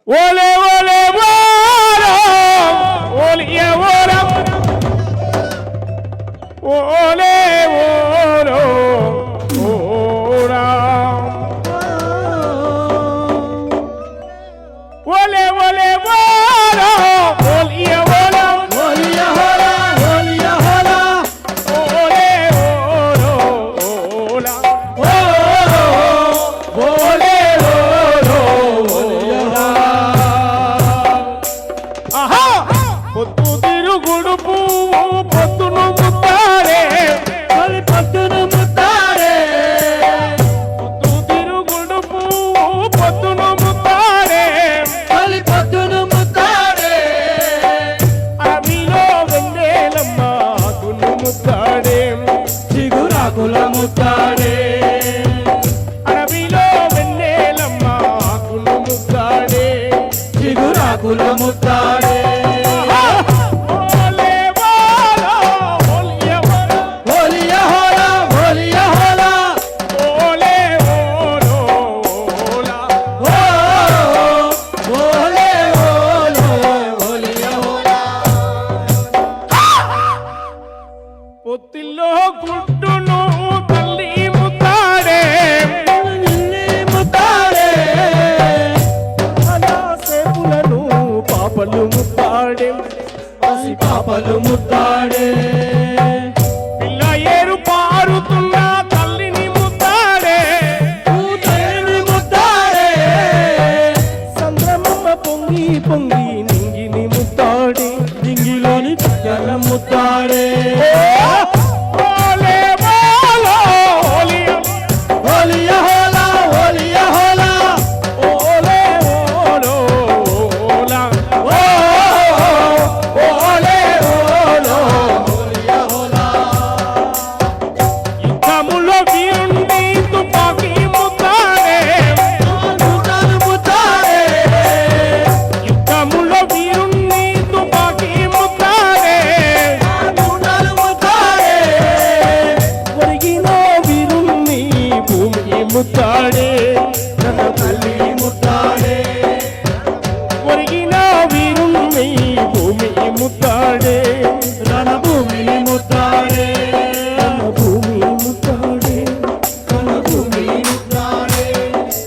ఓలే ఓలే ఓలో ఓలియ ఓలం ఓలే ఓలో ఓరా ఓలే ఓలే ఓలో ఓలియ ఓలం ఓలియ ఓలా ఓలియ ఓలా ఓలే ఓలో ఓలా ఓలే ఓలో ఆహా పొద్దు తిరుగుడు పువ్వు పొద్దును ముత్తాడే మరి పొద్దును ముత్తాడే పొద్దు తిరుగుడు పువ్వు పొద్దును ముత్తాడే మరి పొద్దును ముత్తాడే అడవిలో వెన్నెలమ్మ తును ముత్తాడే చిగురాకుల ముత్తాడే అడవిలో వెన్నెలమ్మ తును ముత్తాడే చిగురాకుల ముత్తాడే పొత్తిల్లో గుడ్డును తల్లి ముత్తాడే ముత్తాడే సేపులను పాపలు ముత్తాడే పసి పాపలు ముత్తాడే పిల్ల ఏరు పారుతున్న తల్లిని ముత్తాడే తల్లిని ముత్తాడే సంద్రమమ్మ పొంగి పొంగి నింగిని ముత్తాడే నింగిలోని చుక్కల ముత్తాడే ముత్తాడే నన్ను తల్లి ముత్తాడే ఒరిగిన వీరుణ్ణి భూమి ముత్తాడే